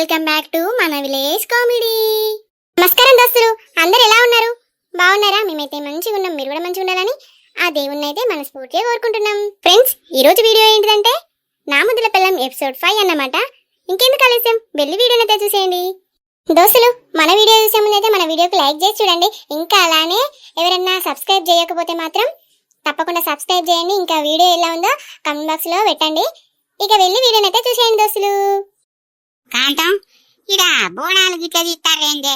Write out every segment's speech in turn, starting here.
Welcome back to మన village comedy. నమస్కారం దోస్తులు, అందరు ఎలా ఉన్నారు? బాగున్నారా? మేమైతే మంచిగా ఉన్నాం, మీరు కూడా మంచిగా ఉండాలని ఆ దేవుణ్ణి అయితే మనస్ఫూర్తిగా కోరుకుంటున్నాం. ఫ్రెండ్స్, ఈ రోజు వీడియో ఏంటిదంటే నా ముద్దుల పిల్లం ఎపిసోడ్ 5 అన్నమాట. ఇంకెందుకు ఆలస్యం, వెళ్ళి వీడియోని అయితే చూసేయండి. దోస్తులు, మన వీడియో చూసే ముందు అయితే మన వీడియోకి లైక్ చేసి చూడండి. ఇంకా అలానే ఎవరన్నా సబ్స్క్రైబ్ చేయకపోతే మాత్రం తప్పకుండా సబ్స్క్రైబ్ చేయండి. ఇంకా వీడియో ఎలా ఉందో కామెంట్ బాక్స్ లో పెట్టండి. ఇక వెళ్ళి వీడియోని అయితే చూసేయండి దోస్తులు. కాంతం ఇడ బోనాలు గిట్ల తీస్తారేందే?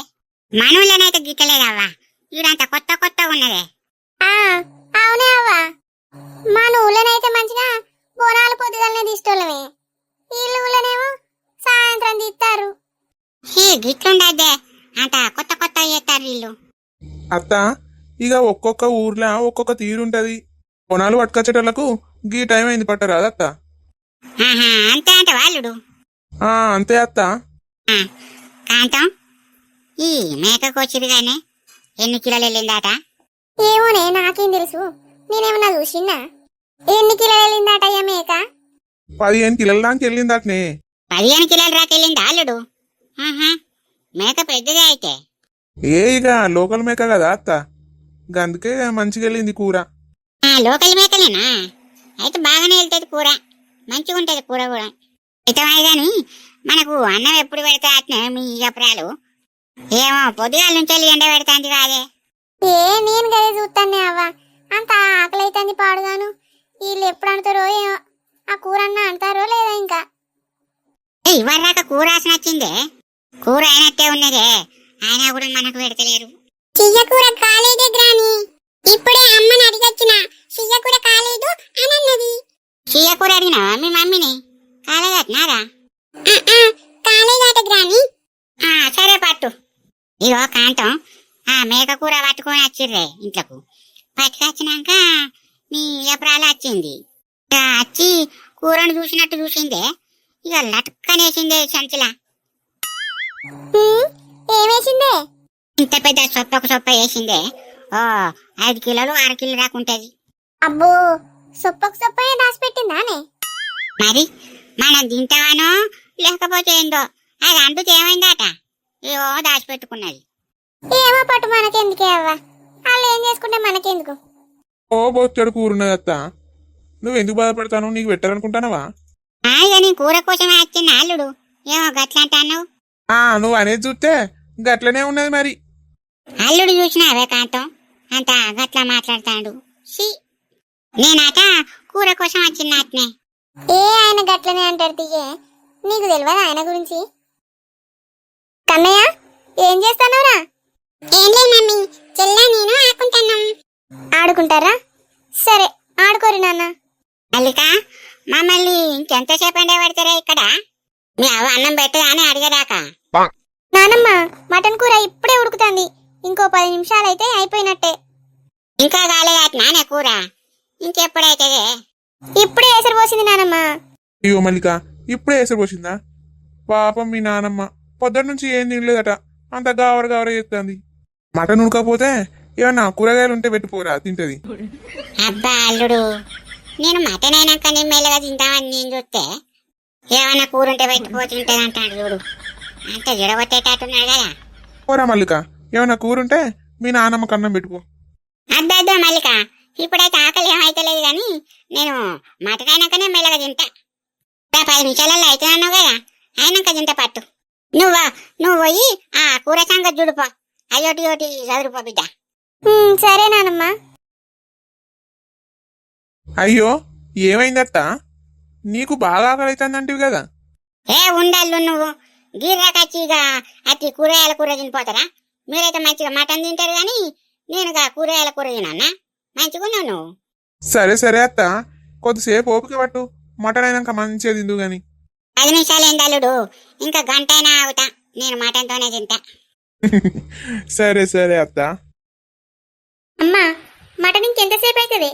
మనవులనైతే గిట్టలేదవ్వా, ఈడంత కొత్త కొత్తగా ఉన్నదే. అవునే అవ్వా, మన ఊళ్ళోనైతే మంచిగా బోనాలు పొద్దుగాలనే తీసుకోలేమే, వీళ్ళ ఊళ్ళోనేమో సాయంత్రం తీస్తారు. గిట్లుండద్దే, అంత కొత్త కొత్త చేస్తారు వీళ్ళు. అత్త, ఇక ఒక్కొక్క ఊర్లో ఒక్కొక్క తీరుంటది. కొనాలు పట్టుకొచ్చేటోళ్లకు గీ టైం అయింది పట్టరాదు అత్త. అంతే అంటే వాళ్ళుడు. అంతే అత్త. కాంతం, ఈ మేకకు వచ్చింది గానే ఎన్ని కిలోలు వెళ్ళిందాట? ఏమోనే, నాకేం తెలుసు, నేనేమన్నా చూసినా. ఎన్ని కిలోలు వెళ్ళిందాట అయ్యా మేక? 15 కిలోల దానికి వెళ్ళిందటనే. 15 కిలోలు రాకెళ్ళింది అల్లుడు. మేక పెద్దదే అయితే. ఇక లోకల్ మేక కదా అత్త, అందుకే మంచిగా వెళ్ళింది కూర. లోకల్ మేకలేనా? అయితే బాగానే వెళ్తుంది కూర, మంచిగా ఉంటది కూర కూడా. ఇతమే గాని మనకు అన్నం ఎప్పుడు పెడతా అట్నే మీ అప్పురాలు ఏమో పొద్దుగాల నుంచి ఎండ పెడతాంది కాదే. నేను గదే చూస్తానే అవ్వ, అంత ఆకలి అవుతుంది పాడుగాను. వీళ్ళు ఎప్పుడు అంటారో ఏమో, ఆ కూర అన్న అంటారో లేదా. ఇంకా ఇవ్వరాక కూర ఆసన వచ్చిందే. కూర అయినట్టే ఉన్నదే, అయినా కూడా మనకు పెడతలేరు. చెయ్య కూర కాలేదే గ్రాని, ఇప్పుడే అమ్మని అడిగొచ్చిన, చెయ్య కూర కాలేదు అని అన్నది. చెయ్య కూర అడిగినావా మీ మమ్మీని? కాలేదట్నారా? కాలేదట గ్రాని. సరే పట్టు. ఇగో కాంతం, మేక కూర పట్టుకొని వచ్చిర్రే ఇంట్లోకు. పట్టుకొచ్చినాక మీ ఎప్పురాలు వచ్చింది. వచ్చి కూరను చూసినట్టు చూసిందే, ఇక లటుక్కనేసిందే సంచిలా. ఏమేసిందే? ఇంత పెద్ద సొప్ప వేసిందే. 5 కిలోలు 6 కిలోలు రాకుంటది. అబ్బో, సొప్పకు దాచిపెట్టిందానే? మరి మనం తింటావానో లేకపోతే ఏందో, అది అంటుకు ఏమైందట, ఏవో దాచిపెట్టుకున్నది. ఏమో పట్టు, మనకెందుకే అవ్వ, వాళ్ళు ఏం చేసుకుంటే మనకెందుకు. బొచ్చడు కూర ఉన్నది అత్త, నువ్వెందుకు బాధపడతాను? నీకు పెట్టాలనుకుంటానవా? ఇక నీ కూర కోసమే వచ్చింది అల్లుడు, ఏమో గట్లా అంటాను. నువ్వు అనేది చూస్తే గట్లనే ఉన్నది మరి. అల్లుడు చూసినావే కాంతం, అంత గట్లా మాట్లాడతాడు. నేనట కూర కోసం వచ్చిన అట్నే. ఆయన గట్లనే అంటారు తీయే, నీకు తెలియదు ఆయన గురించి. కన్నయ్య, ఏం చేస్తానవరా? ఏం లేదు మమ్మీ, చెల్లా నేను ఆడుకుంటున్నాం. ఆడుకుంటారా? సరే ఆడుకోరు నాన్న. మల్లిక, మమ్మల్ని ఇంకెంతసేపు ఎండ పెడతారా ఇక్కడ? మీ అవ్వ అన్నం పెట్టదా అని అడిగేదాకా. నానమ్మ, మటన్ కూర ఇప్పుడే ఉడుకుతుంది, ఇంకో 10 నిమిషాలైతే అయిపోయినట్టే. ఇంకా కాలేదట నానే కూర, ఇంకెప్పుడైతే? ఇప్పుడే ఎసరు పోసింది నానమ్మ. అయ్యో మల్లిక, ఇప్పుడే ఎసరు పోసిందా? పాపం మీ నానమ్మ పొద్దున్న నుంచి ఏం తినలేదట, అంత గావర చేస్తుంది. మటన్ ఉడకపోతే ఏమన్నా కూరగాయలు ఉంటే పెట్టుకోరా, తింటది. అబ్బా అల్లుడు, నేను మటన్ అయినాక నేను మెల్లగా తింటామని నేను చూస్తే ఏమన్నా కూర ఉంటే పెట్టుకోతుంటది అంటాడు చూడు, అంత జడగొట్టేటట్టున్నాడు కదా. పోరా మల్లిక, ఏమన్నా కూర ఉంటే మీ నానమ్మ కన్నం పెట్టుకో. అద్దా మల్లిక, ఇప్పుడైతే ఆకలి ఏమైతలేదు కానీ నేను మటన్ అయినాకనే మెల్లగా తింటా. 10 నిమిషాలలో అయితే అన్నావు కదా, అయినాక తింటా పట్టు. నువ్వు పోయి ఆ కూర సంగతి చూడుపో, అయ్యోటి చదువుపో బిడ్డ. సరే నానమ్మ. అయ్యో, ఏమైందత్త? నీకు బాగా ఆకలి అవుతుందంటివి కదా. ఉండల్లు నువ్వు గిర్రాకచ్చిగా అతి కూరగాయల కూర తినిపోతారా? మీరైతే మంచిగా మటన్ తింటారు కానీ నేను కూరగాయల కూర తినన్నా. మంచిగున్నావు నువ్వు. సరే అత్త, కొద్దిసేపు ఓపిక పట్టు, మటన్ అయినాక మంచిగా తిందు గాని. 10 నిమిషాలు ఏందల్లుడు, ఇంకా గంట అయినా అవుతా, నేను మటన్ తోనే తింటా. సరే అత్త. అమ్మా, మటన్ ఇంకెంతసేపు అవుతుంది?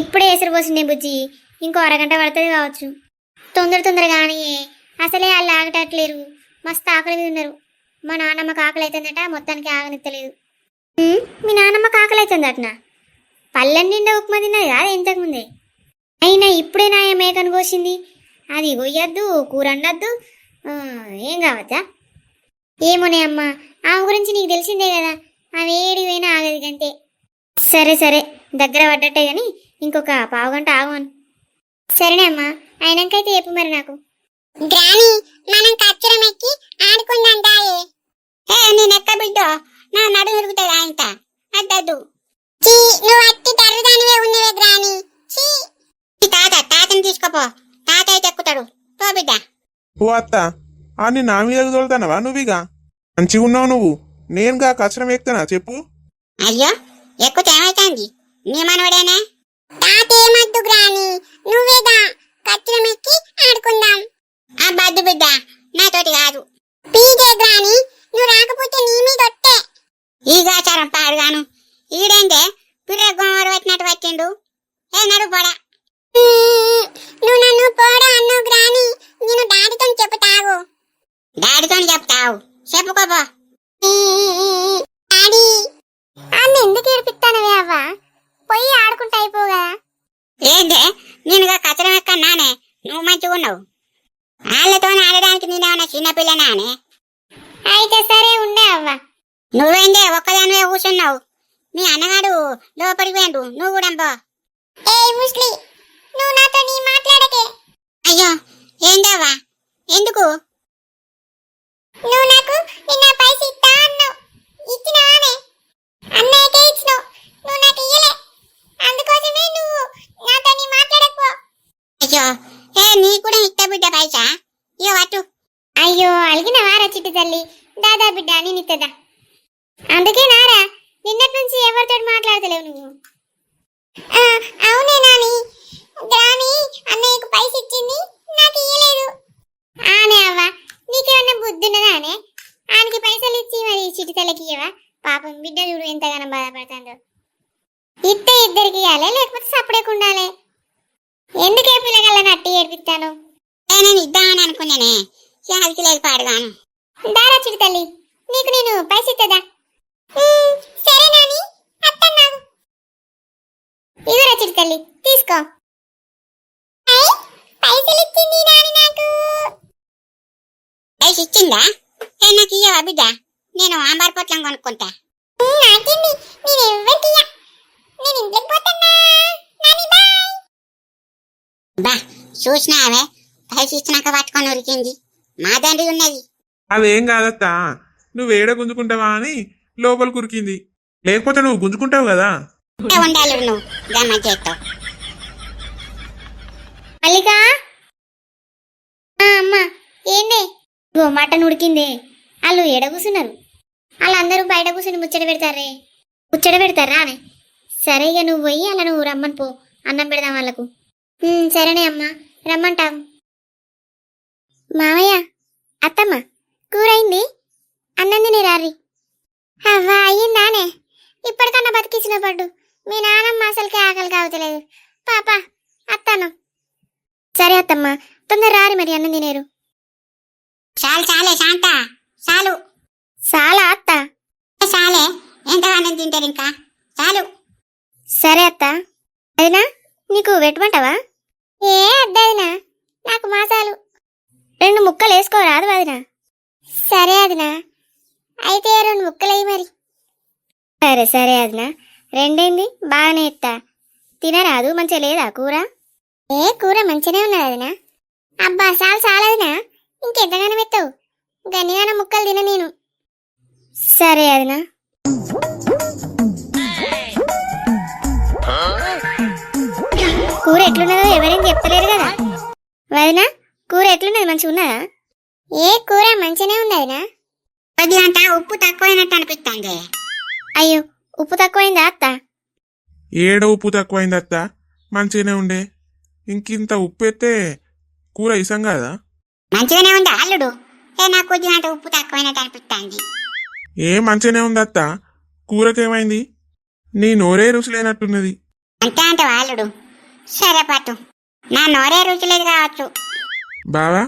ఇప్పుడే ఎసరు పోసిండే బుజ్జి, ఇంకో అరగంట పడుతుంది కావచ్చు. తొందర కానీ అసలే వాళ్ళు ఆగటట్లేరు, మస్తు ఆకలి మీద ఉన్నారు. మా నాన్నమ్మకి ఆకలి అవుతుందట, మొత్తానికి ఆగనిత్తలేదు. మీ నాన్నమ్మకి ఆకలి అవుతుందటనా? పళ్ళెం నిండా ఉప్మా తిన్నది కాదు ఇంతకుముందే. అయినా ఇప్పుడే నా మేకను కోసింది, అది కొయ్యొద్దు, కూర వండద్దు, ఏం కావచ్చా? ఏమోనే అమ్మా, ఆమె గురించి నీకు తెలిసిందే కదా, ఆమె ఏడి పోయినా ఆగదు గంతే. సరే సరే, దగ్గర పడ్డట్టే గాని ఇంకొక పావుగంట ఆగమను. సరేనే అమ్మా, అయినాకైతే చెప్పు మరి నాకు. గ్రాని మనం కచ్చరం ఎక్కి ఆడుకుందాం దాయే. నేను ఎక్క బిడ్డో, నా నడు తిరుగుతుంది ఆయన అద్దద్దు. చీ, నువ్వు అట్టి తరుదానివే ఉన్నవే గ్రాని. చీ, ఈ తాతని తీసుకోపో, తాత అయితే ఎక్కుతాడు. పో బిడ్డ. ఓ అత్త, అని నా మీద తోలుతానవా నువ్విగా? మంచిగా ఉన్నావు నువ్వు, నేనుగా కచ్చరం ఎక్కుతానా చెప్పు? అయ్యో, ఎక్కుతే ఏమైతుంది? నీ మనవడేనే. తాతేమద్దు గ్రాని, నువ్వేగా కచ్చరం ఎక్కి ఆడుకుందాం. ఆ బద్దు బిడ్డ, నాతోటి కాదు. పీజే గ్రాని, నువ్వు రాకపోతే నీ మీద ఒట్టే. ఈ గాచారం పాడుగాను, ఈడేందే పిర్ర గోమరు వచ్చినట్టు వచ్చిండు. ఏ నడు పోడా. నువ్వు నన్ను పోడా అన్నావు గ్రాని, నేను డాడీతో చెప్తావు. డాడీతో చెప్తావు, చెప్పుకోపో. డాడీ, అన్న ఎందుకు ఏడిపిస్తానవే అవ్వా? పోయి ఆడుకుంటా అయిపోగా. ఏందే నేనుగా కచరం ఎక్కన్నానే, నువ్వు మంచిగా ఉన్నావు. వాళ్ళతో ఆడడానికి నేనేమన్నా చిన్నపిల్లనానే? అయితే సరే ఉండే అవ్వ. నువ్వేందే ఒక్కదానివే కూర్చున్నావు? మీ అన్నగాడు లోపలికి పోయిండు, నువ్వు కూడా పో. ఏ ముస్లి, నువ్వు నాతో నీ మాట్లాడకే. అయ్యో, ఏందేవా? ఎందుకు? నువ్వు నాకు నిన్న పైసలు ఇస్తా అన్నావు, ఇచ్చినావానే? అన్నయ్యకే ఇచ్చినావు, నువ్వు నాకు ఇయ్యలే. అందుకోసమే నువ్వు నాతో నీ మాట్లాడకపో. అయ్యో, నీ కూడా ఇస్తా బిడ్డ పైసా, ఇక పట్టు. అయ్యో, అలిగిన వారా చిట్టు తల్లి, దాదా బిడ్డ నేను ఇత్తదా. అందుకే నారా నిన్నటి నుంచి ఎవరితో మాట్లాడతలేవు నువ్వు. అవునే నాని, గ్రాని అన్నయ్యకు పైసలు ఇచ్చింది, నాకు ఇయ్యలేదు. ఆనే అవ్వ, నీకేమన్నా బుద్ధి ఉన్నదానే? ఆయనకి పైసలు ఇచ్చి మరి చిట్టు తల్లికి ఇయ్యవా? పాపం బిడ్డ చూడు ఎంతగానో బాధపడుతుందో. ఇస్తే ఇద్దరికి ఇవ్వాలి, లేకపోతే సపరేట్ ఉండాలి. ఎందుకే పిల్లగాళ్ళని అట్టి ఏడిపిస్తాను? నేను ఇద్దామని అనుకున్నానే, అది లేదు పాడుగాను. దారా చిట్టు తల్లి, నీకు నేను పైసలు ఇస్తుందా? సరే నాని, అత్తన్నావు. ఇదిరా చిట్టు తల్లి, తీసుకో. పైసలు ఇచ్చింది నాని నాకు. పైస ఇచ్చిందా? నాకు ఇయ్యవా బిడ్డ? నేను ఆంబార్ పొట్లం కొనుక్కుంటా. నాకేంది, నేను ఎవరికి ఇయ్య. నేను ఇంట్లోకి పోతున్నా. నాని బాయ్. బా, చూసినావే, పైస ఇచ్చినాక పట్టుకొని ఉరికింది. మా తండ్రి ఉన్నది. అదేం కాదత్తా, నువ్వు ఏడ గుంజుకుంటావా అని లోపల కురికింది, లేకపోతే నువ్వు గుంజుకుంటావు కదా. ఉండాలి నువ్వు గమ్మ చేస్తావు. మల్లిక, అమ్మా ఏందే? గో మటన్ ఉడికిందే. వాళ్ళు ఎడ కూర్చున్నారు? వాళ్ళందరూ బయట కూర్చుని ముచ్చట పెడతారే. ముచ్చట పెడతారా అని? సరే ఇక నువ్వు పోయి అలా నువ్వు రమ్మని పో, అన్నం పెడదాం వాళ్ళకు. సరేనే అమ్మా, రమ్మంటావు. మామయ్య, అత్తమ్మ, కూర అయింది, అన్నం తిని రారి. అవ్వా అయ్యిందానే? ఇప్పటికన్నా బతికించిన పడ్డు. మీ నాన్నమ్మ అసలుకే ఆకలి కావట్లేదు. పాప అత్తాను. సరే అత్తమ్మ, తొందర రారి మరి, అన్నం తినేరు. చాలు చాలే శాంత, చాలు. చాలా అత్త. చాలే, ఎంతగానో తింటారు ఇంకా, చాలు. సరే అత్త. అదినా నీకు పెట్టమంటావా? ఏ అద్దదినా, నాకు మాసాలు 2 ముక్కలు వేసుకోరాదు వదినా. సరే అదినా, అయితే 2 ముక్కలు అయ్యి మరి. సరే సరే అదినా, 2 బాగానే ఎత్తా. తినరాదు, మంచిగా లేదా కూర? ఏ కూర మంచిగానే ఉన్నది అదినా. అబ్బా చాలు చాలదినా, ఇంకెంతగానో ఎత్తావు? గన్నిగాన ముక్కలు తిన నేను. సరే అదినా. కూర ఎట్లున్నదో ఎవరేం చెప్తలేరు కదా వదినా. కూర ఎట్లున్నది, మంచిగా ఉన్నదా? ఏ కూర మంచిగానే ఉంది వదినా. కొద్ది అంట ఉప్పు తక్కువైనట్టు అనిపిస్తుంది. అయ్యో, ఉప్పు తక్కువైందా అత్త? ఏడ ఉప్పు తక్కువైంది అత్త, మంచిగానే ఉండే. ఇంకింత ఉప్పు ఎత్తే కూర ఇసం కదా. మంచిగానే ఉంది అల్లుడు, నాకు కొద్ది అంట ఉప్పు తక్కువైనట్టు అనిపిస్తుంది. మంచిగానే ఉంది అత్త, కూరకేమైంది? నీ నోరే రుచి లేనట్టున్నది. అంతే అంటే అల్లుడు. సరే పట్టు, నా నోరే రుచి లేదు కావచ్చు. బావా,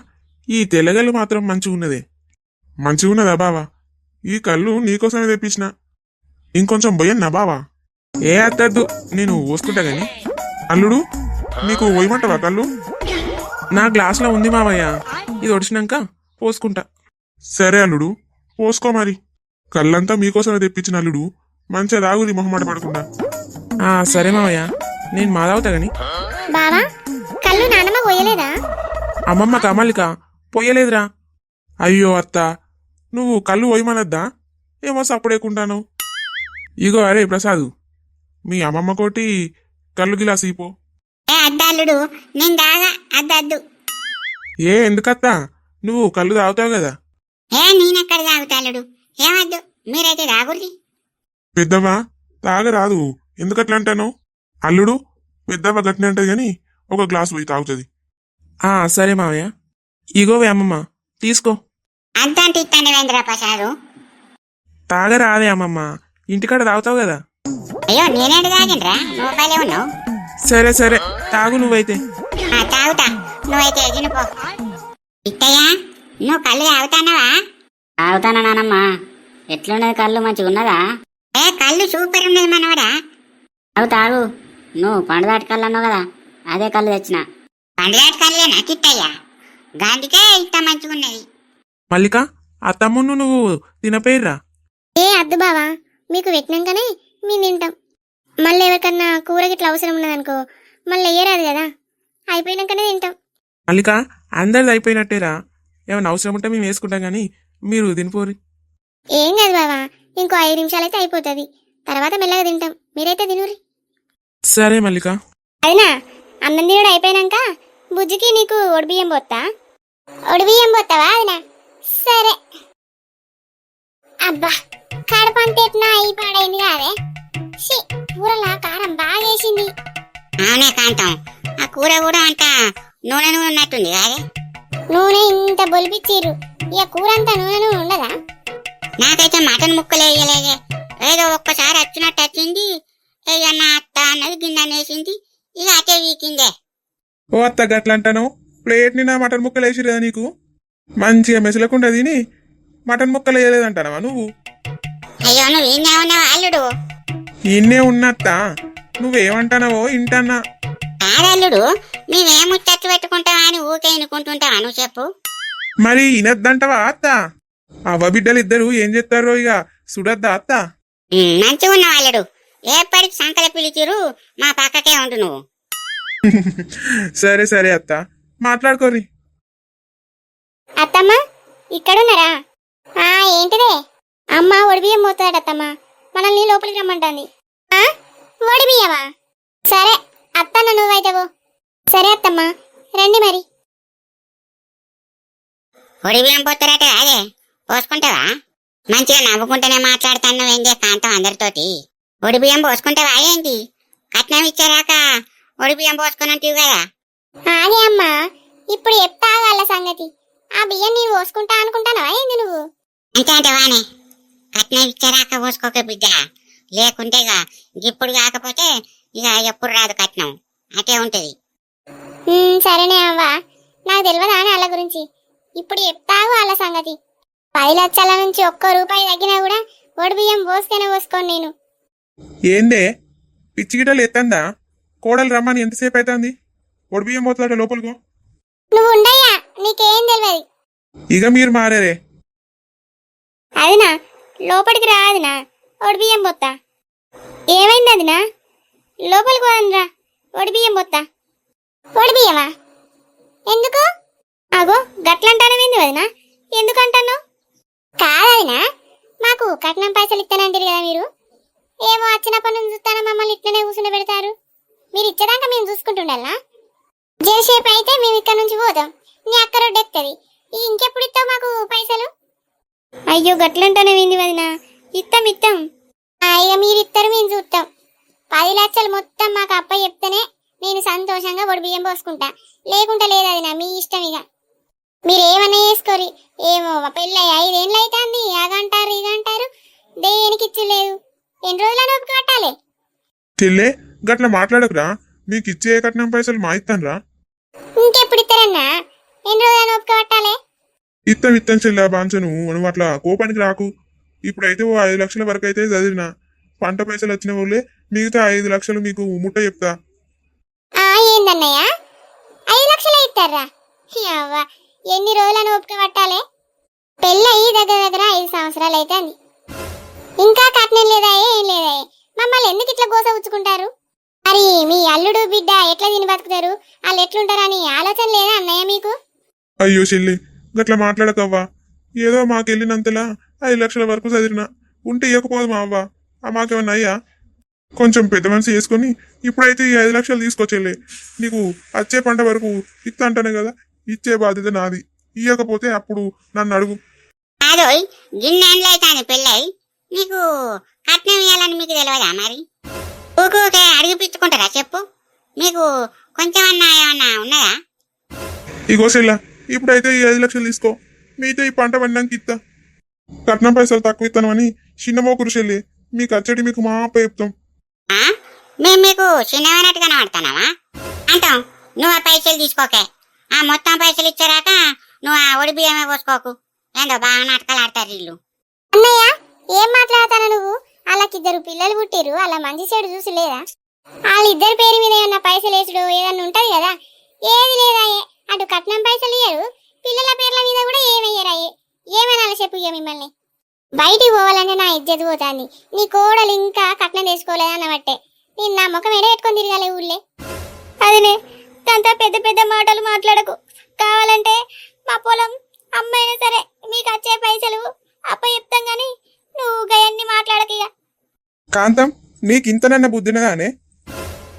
ఈ తెల్లగల్లు మాత్రం మంచిగున్నదే. మంచిగున్నదా బావా? ఈ కళ్ళు నీకోసమే తెప్పించిన. ఇంకొంచెం పోయన్నా బావా? ఏ అత్తద్దు, నేను పోసుకుంటా గాని. అల్లుడు, నీకు పోయమంటావా కళ్ళు? నా గ్లాసులో ఉంది మావయ్య, ఇది ఒడిచినాక పోసుకుంటా. సరే అల్లుడు, పోసుకో మరి. కళ్ళంతా మీకోసమే తెప్పించిన అల్లుడు, మంచిగా తాగుది మొహమాట పడకుండా. సరే మామయ్య, నేను మా తాగుతా గాని. బావా కళ్ళు నానమ్మ పోయలేదా? అమ్మమ్మ కమలిక పొయ్యలేదురా. అయ్యో అత్త, నువ్వు కళ్ళు పోయమనద్దా? ఏమో సప్పుడేకుంటాను. ఇగో అరే ప్రసాదు, మీ అమ్మమ్మ కోటి కళ్ళు గిలాస్ ఇపో. ఏ అద్దల్లుడు, నేను దాగా అద్దద్దు. ఏ ఎందుకత్తా, నువ్వు కళ్ళు తాగుతావు కదా. ఏ నేనెక్కడ తాగుతాలుడు, ఏమద్దు, మీరైతే తాగుర్రి. పెద్దవా తాగరాదు, ఎందుకట్లా అంటాను? అల్లుడు పెద్దవ్వ గట్టిన అంటది గాని ఒక గ్లాస్ పోయి తాగుతుంది. సరే మామయ్య, ఇగోవే అమ్మమ్మ తీసుకో. అద్దంటే ఇస్తాను వేంద్ర ప్రసాదు. తాగరాదే అమ్మమ్మ, ఇంటికాడ తాగుతావు కదా. అయ్యో నేనేంటి తాగినరా, నువ్వు పైలే ఉన్నావు. సరే సరే తాగు నువ్వైతే. తాగుతా, నువ్వైతే ఎగినిపో. ఇత్తయ్యా, నువ్వు కళ్ళు తాగుతానవా? తాగుతానా నానమ్మా. ఎట్లున్నది కళ్ళు, మంచిగా ఉన్నదా? ఏ కళ్ళు సూపర్ ఉన్నది మనవడా. తాగు తాగు, నువ్వు పండుదాటి కళ్ళు అన్నావు కదా, అదే కళ్ళు తెచ్చిన. పండుదాటి కళ్ళేనా కిట్టయ్యా? గాంధీకే ఇంత మంచిగా ఉన్నది. మల్లిక, అత్తమ్మును నువ్వు తినపోయిర్రా. ఏ అద్దు బావా, మీకు పెట్టినాకనే మేము తింటాం. మళ్ళీ ఎవరికన్నా కూర గిట్ల అవసరం ఉన్నదనుకో మళ్ళీ వేయరాదు కదా, అయిపోయినాకనే తింటాం. మల్లిక, అందరిది అయిపోయినట్టేరా. ఏమైనా అవసరం ఉంటే మేము వేసుకుంటాం కానీ మీరు తినిపోరి. ఏం కాదు బావా, ఇంకో 5 నిమిషాలైతే అయిపోతుంది, తర్వాత మెల్లగా తింటాం. మీరైతే తినురి. సరే మల్లిక. అదినా అన్నం తినడం అయిపోయినాక బుజ్జికి నీకు ఒడిబియ్యం పోతా. ఒడిబియ్యం పోతావా అదినా? సరే. అబ్బా కడపంత ఎట్నా అయి పాడైంది కాదే. కూరలా కారం బాగా వేసింది. అవునే కాంతం, ఆ కూర కూడా అంత నూనె నూనె ఉన్నట్టుంది కాదే. నూనె ఇంత బొలిపిచ్చిర్రు, ఇక కూర అంతా నూనె నూనె ఉండదా? నాకైతే మటన్ ముక్కలు వేయలేదే, ఏదో ఒక్కసారి వచ్చినట్టు వచ్చింది. ఏయన్నా అత్త అన్నది గిన్నె వేసింది, ఇక అటే వీకిందే. ఓ అత్త గట్ల అంటాను, ప్లేట్ నిండా మటన్ ముక్కలు వేసిరు కదా నీకు. మంచిగా మెసలకుండా తిని మటన్ ముక్కలు వేయలేదంటానవా నువ్వు? అయ్యో నువ్వు ఈయనే ఉన్నావు అల్లుడు. ఇన్నే ఉన్నత్త, నువ్వేమంటానవో ఇంటన్నా. కాదల్లుడు, మేమేం ముచ్చట్లు పెట్టుకుంటావా అని ఊకే ఇనుకుంటుంటావా నువ్వు చెప్పు. మరి ఇనద్దంటవా అత్త? అవ్వ బిడ్డలు ఇద్దరు ఏం చేస్తారో ఇక సుడద్దా అత్త? మంచిగా ఉన్నావు అల్లుడు, ఎప్పటికి సంకల పిలిచిరు, మా పక్కకే ఉండు నువ్వు. సరే సరే అత్త, మాట్లాడుకోరి. అత్తమ్మ ఇక్కడున్నారా? ఏంటిదే? అమ్మ ఒడిబియ్యం పోతాడట అత్తమ్మ, మనల్ని లోపలికి రమ్మంటుంది. ఒడిబియ్యమా? సరే అత్తన్న నువ్వైతే పో. సరే అత్తమ్మ, రండి మరి. పొడి బియ్యం పోతారట అదే, పోసుకుంటావా? మంచిగా నవ్వుకుంటూనే మాట్లాడుతాను ఏంటి కాంతం అందరితోటి. పొడి బియ్యం పోసుకుంటావా ఏంటి? కట్నం ఇచ్చారాక పొడి బియ్యం పోసుకున్నట్టు కదా. ఆగే అమ్మా, ఇప్పుడు చెప్తా వాళ్ళ సంగతి. ఆ బియ్యం నీవు పోసుకుంటా అనుకుంటానవా ఏంది నువ్వు? అంతే అంటవానే, కట్నం ఇచ్చారాక పోసుకోక బిడ్డ, లేకుంటే ఇక ఇప్పుడు కాకపోతే ఇక ఎప్పుడు రాదు కట్నం, అటే ఉంటది. సరేనే అవ్వా, నాకు తెలియదా అని వాళ్ళ గురించి. ఇప్పుడు చెప్తావు వాళ్ళ సంగతి. 10 లక్షల నుంచి ఒక్క రూపాయి తగ్గినా కూడా ఒడి బియ్యం పోసుకొని పోసుకోను నేను. ఏందే పిచ్చిగిటలు ఎత్తందా? కోడలు రమ్మని ఎంతసేపు అవుతుంది? ఒడిబియ్యం పోతాడ లోపలికో. నువ్వు ఉండయ్యా, నీకేం తెలియదు. ఇక మీరు మారేరే. అదినా లోపలికి రాదినా, ఒడి బియ్యం పోతా. ఏమైంది అదినా? లోపలికి పోదండ్రా, ఒడి బియ్యం పోతా. ఒడి బియ్యమా? ఎందుకు? అగో గట్లంటానమేంది వదినా, ఎందుకంటాను? కాదదినా, మాకు కట్నం పైసలు ఇస్తానంటారు కదా మీరు. ఏమో వచ్చినప్పటి నుంచి చూస్తాను మమ్మల్ని ఇట్లనే కూర్చుని పెడతారు. మీరు ఇచ్చేదాకా మేము చూసుకుంటుండాలా? జరసేపు అయితే మేము ఇక్కడ నుంచి పోతాం, నీ అక్క రోడ్డు ఎక్కుతుంది. ఇంకెప్పుడు ఇస్తావు మాకు పైసలు? అయ్యో గట్లంటానమేంది వదినా, ఇస్తాం ఇస్తాం. ఇక మీరు ఇస్తారు, మేము చూస్తాం. 10 లక్షలు మొత్తం మాకు అప్ప చెప్తేనే నేను సంతోషంగా ఒడి బియ్యం పోసుకుంటా, లేకుంటా లేదు అది నా మీ ఇష్టం. ఇక మీరు ఏమన్నా చేసుకోరి. ఏమో పెళ్ళి 5 ఏళ్ళు అవుతుంది, అగంటారు ఇగంటారు, దేనికి ఇచ్చలేదు. ఎన్ని రోజులని ఒప్పుకు కట్టాలి? చెల్లే గట్ల మాట్లాడకురా, మీకు ఇచ్చే కట్నం పైసలు మా ఇస్తాన్రా. ఇంకెప్పుడు ఇస్తారన్నా? ఎన్ని రోజులని ఒప్పుకు కట్టాలి? ఇత్తం చెల్లె బాంచను, నువ్వు అట్లా కోపానికి రాకు. ఇప్పుడైతే ఓ 5 లక్షల వరకు అయితే చదివిన, పంట పైసలు వచ్చిన వాళ్ళే మిగతా 5 లక్షలు మీకు ముట్ట చెప్తా. ఏందన్నయ్య 5 లక్షలు ఇస్తారా? ఎన్ని రోజులను ఓపిక పట్టాలి? పెళ్ళయి దగ్గర దగ్గర 5 సంవత్సరాలు అవుతుంది. ఇంకా కట్నం లేదా ఏం లేదా? మమ్మల్ని ఎందుకు ఇట్లా గోస ఉచ్చుకుంటారు? మరి మీ అల్లుడు బిడ్డ ఎట్లా తిని బతుకుతారు? వాళ్ళు ఎట్లుంటారని ఆలోచన లేదా అన్నయ్య మీకు? అయ్యో చెల్లి, గట్లా మాట్లాడకవ్వా. ఏదో మాకెళ్ళినంతలా 5 లక్షల వరకు చదివినా ఉంటే ఇవ్వకపోదు మా అవ్వ. మాకేమన్నా అయ్యా? కొంచెం పెద్ద మనిషి చేసుకొని ఇప్పుడైతే ఈ 5 లక్షలు తీసుకొచ్చేలే. నీకు వచ్చే పంట వరకు ఇత్త అంటానే కదా, ఇచ్చే బాధ్యత నాది. ఇయ్యకపోతే అప్పుడు నన్ను అడుగు. అదోయ్ గిన్నెండ్లు అవుతాను పెళ్ళై, నీకు కట్నం ఇవ్వాలని మీకు తెలియదా? మరి ఊకే అడిగిపించుకుంటారా చెప్పు? మీకు కొంచెం అన్నా ఏమన్నా ఉన్నదా? ఇగో చెల్ల, ఇప్పుడైతే ఈ 5 లక్షలు తీసుకో, మీతో ఈ పంట పండినాక ఇస్తా. కట్నం పైసలు తక్కువ ఇస్తానమని చిన్న మోకురు చెల్లి, మీకు అచ్చడి మీకు మా అప్ప చెప్తాం. ఆ? మేము మీకు చిన్నమైనట్టు కనబడుతున్నావా? అంటాం. నువ్వు ఆ పైసలు తీసుకోకే, ఆ మొత్తం పైసలు ఇచ్చారాక నువ్వు ఆ ఒడి బియ్యమే పోసుకోకు. ఏందో బాగా నాటకాలు ఆడతారు వీళ్ళు. అన్నయ్య ఏం మాట్లాడతాను నువ్వు? వాళ్ళకిద్దరు పిల్లలు పుట్టిరు, అలా మంచి చెడు చూసి లేదా? వాళ్ళిద్దరి పేరు మీద ఏమన్నా పైసలు వేసుడు ఏదన్నా ఉంటది కదా? ఏది లేదాయే. అటు కట్నం పైసలు ఇయ్యరు, పిల్లల పేర్ల మీద కూడా ఏమయ్యారాయే. ఏమనాలి చెప్పు ఇక మిమ్మల్ని? బయటికి పోవాలంటే నా ఇజ్జత్ పోతాంది. నీ కోడలు ఇంకా కట్నం తీసుకోలేదన్నబట్టే నేను నా ముఖం ఎడ పెట్టుకొని తిరగాలి ఊళ్ళే. అదినే అంతా పెద్ద పెద్ద మాటలు మాట్లాడకు. కావాలంటే మా పొలం అమ్మైనా సరే మీకు వచ్చే పైసలు అప్ప చెప్తాం గాని నువ్వు గయన్ని మాట్లాడక ఇక. కాంతం, నీకు ఇంతనన్న బుద్ధినగానే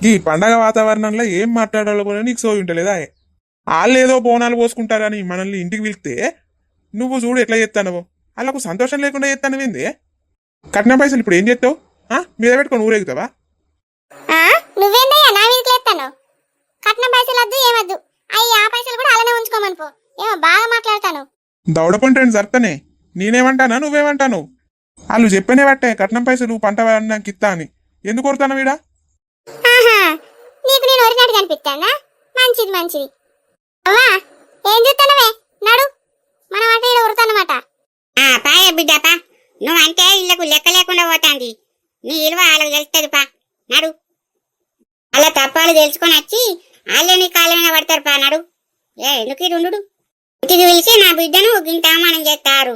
ఈ పండగ వాతావరణంలో ఏం మాట్లాడాలో కూడా నీకు సోయి ఉంటలేదా? వాళ్ళేదో బోనాలు పోసుకుంటారని మనల్ని ఇంటికి పిలిస్తే నువ్వు చూడు ఎట్లా చేస్తానవో. వాళ్ళకు సంతోషం లేకుండా చేస్తానవేంది? కట్నం పైసలు ఇప్పుడు ఏం చేస్తావు? మీద పెట్టుకొని ఊరేగుతావా? నువ్వేందయ్యా నా మీదకి లేస్తాను? కట్నం పైసలు వద్దు ఏమద్దు, అయ్యి ఆ పైసలు కూడా అలానే ఉంచుకోమని పో. ఏమో బాగా మాట్లాడతాను. దౌడపంటేంటి జరుతానే, నేనేమంటానా నువ్వేమంటాను? వాళ్ళు చెప్పనే పట్టే కట్నం పైసలు పంట నాకు ఇస్తా అని. ఎందుకు కొడతాను వీడా? ఆహా, నీకు నేను ఒరినట్టు కనిపిస్తానా? మంచిది మంచిది. అవ్వా ఏం చూస్తానవే? నడు, మనం అంటే ఇక్కడ ఉరుతానమాట. పాయ బిడ్డపా, నువ్వంటే ఇళ్లకు లెక్క లేకుండా పోతాంది. నీ విలువ వాళ్ళకి తెలుస్తుంది పా. నడు, అలా తప్పాలు తెలుసుకొని వచ్చి వాళ్ళే నీ కాళ్ళ మీద పడతారు పా. నడు, ఎందుకు ఇది ఉండు? ఇంటికి పిలిచి నా బిడ్డను గింత అవమానం చేస్తారు.